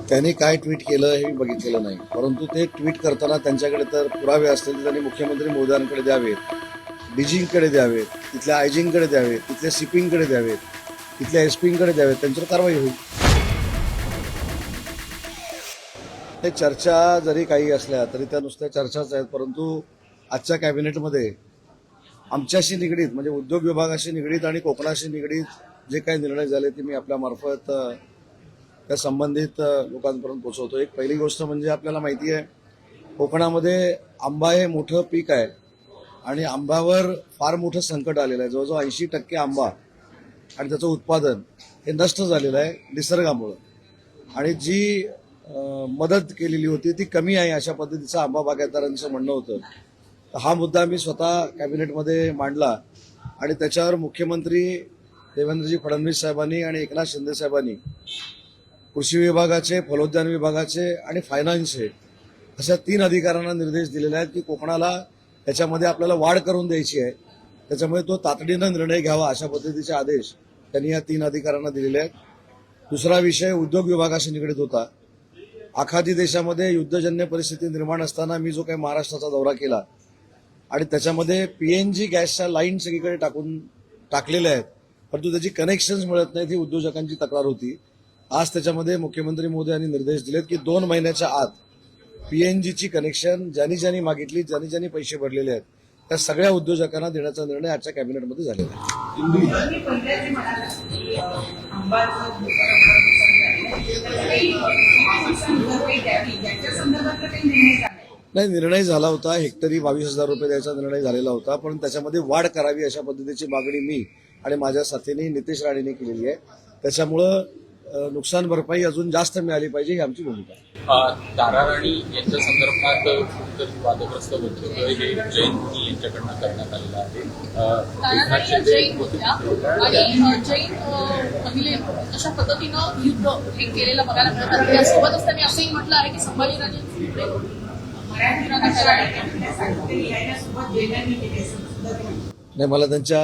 त्यांनी काय ट्विट केलं हे मी बघितलेलं नाही, परंतु ते ट्विट करताना त्यांच्याकडे तर पुरावे असतील तर त्यांनी मुख्यमंत्री महोदयांकडे द्यावेत, डीजींकडे द्यावेत, तिथल्या आयजींकडे द्यावेत, तिथल्या सीपींकडे द्यावेत, तिथल्या एसपींकडे द्यावेत, त्यांच्यावर कारवाई होईल. हे चर्चा जरी काही असल्या तरी त्या नुसत्या चर्चाच आहेत, परंतु आजच्या कॅबिनेटमध्ये आमच्याशी निगडीत म्हणजे उद्योग विभागाशी निगडीत आणि कोकणाशी निगडीत जे काही निर्णय झाले ते मी आपल्या मार्फत त्या संबंधित लोकांपर्यंत पोहोचवतो. एक पहिली गोष्ट म्हणजे आपल्याला माहिती आहे, कोकणामध्ये आंबा हे मोठं पीक आहे आणि आंब्यावर फार मोठं संकट आलेलं आहे. जवळजवळ 80% आंबा आणि त्याचं उत्पादन हे नष्ट झालेलं आहे निसर्गामुळं, आणि जी मदत केलेली होती ती कमी आहे अशा पद्धतीचं आंबा बागायतदारांचं म्हणणं होतं. तर हा मुद्दा मी स्वतः कॅबिनेटमध्ये मांडला आणि त्याच्यावर मुख्यमंत्री देवेंद्रजी फडणवीस साहेबांनी आणि एकनाथ शिंदे साहेबांनी कृषी विभागाचे, फलोद्यान विभागाचे आणि फायनान्स हे अशा 3 अधिकाऱ्यांना निर्देश दिलेले आहेत की कोकणाला त्याच्यामध्ये आपल्याला वाढ करून द्यायची आहे, त्याच्यामुळे तो तातडीनं निर्णय घ्यावा अशा पद्धतीचे आदेश त्यांनी या 3 अधिकाऱ्यांना दिलेले आहेत. दुसरा विषय उद्योग विभागाशी निगडीत होता. आखाती देशामध्ये युद्धजन्य परिस्थिती निर्माण असताना मी जो काही महाराष्ट्राचा दौरा केला आणि त्याच्यामध्ये पीएनजी गॅसच्या लाईन सगळीकडे टाकलेल्या आहेत, परंतु त्याची कनेक्शन्स मिळत नाहीत ही उद्योजकांची तक्रार होती. आज त्याच्यामध्ये मुख्यमंत्री महोदयांनी निर्देश दिलेत की 2 महिन्याच्या आत पीएनजीची कनेक्शन ज्यांनी मागितली, ज्यांनी पैसे भरलेले आहेत त्या सगळ्या उद्योजकांना देण्याचा निर्णय आजच्या कॅबिनेटमध्ये झालेला आहे. नाही, निर्णय झाला होता. हेक्टरी 22,000 रुपये द्यायचा निर्णय झालेला होता, पण त्याच्यामध्ये वाढ करावी अशा पद्धतीची मागणी मी आणि माझ्या साथीने नितेश राणेंनी केलेली आहे. त्याच्यामुळं नुकसान भरपाई अजून जास्त मिळाली पाहिजे ही आमची भूमिका आहे. दारा राणी यांच्या संदर्भात कुठेतरी वादग्रस्त वक्तव्य हे जैन यांच्याकडनं करण्यात आलेलं आहे. जैन होत्या आणि जैन पहिले अशा पद्धतीनं युद्ध हे केलेलं बघायला मिळतात. त्यासोबतच त्यांनी असंही म्हटलं आहे की संभाजीराजे नाही, मला त्यांच्या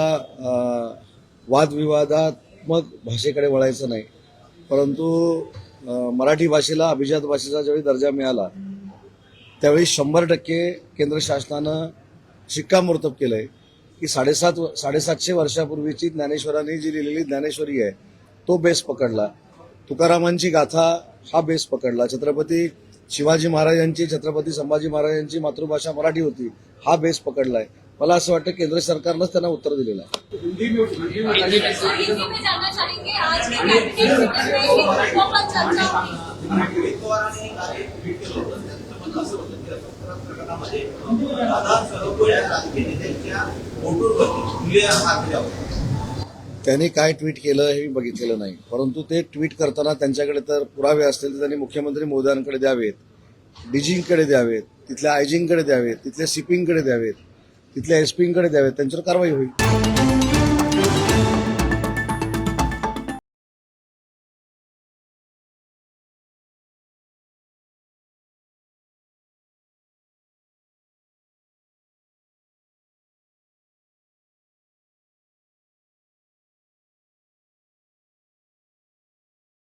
वादविवादात्मक भाषेकडे वळायचं नाही, परंतु मराठी भाषेला अभिजात भाषेचा ज्यावेळी दर्जा मिळाला त्यावेळी 100% केंद्र शासनानं शिक्कामोर्तब केलंय की 750 वर्षापूर्वीची ज्ञानेश्वरांनी जी लिहिलेली ज्ञानेश्वरी आहे तो बेस पकडला, तुकारामांची गाथा हा बेस पकडला, छत्रपती शिवाजी महाराजांची, छत्रपती संभाजी महाराजांची मातृभाषा मराठी होती हा बेस पकडलाय. मला असं वाटतं केंद्र सरकारनंच त्यांना उत्तर दिलेलं आहे. त्यांनी काय ट्विट केलं हे मी बघितलेलं नाही, परंतु ते ट्विट करताना त्यांच्याकडे तर पुरावे असतील तर त्यांनी मुख्यमंत्री महोदयांकडे द्यावेत, डीजींकडे द्यावेत, तिथल्या आयजींकडे द्यावेत, तिथल्या सीपींकडे द्यावेत, तिथल्या एसपींकडे द्यावेत, त्यांच्यावर कारवाई होईल.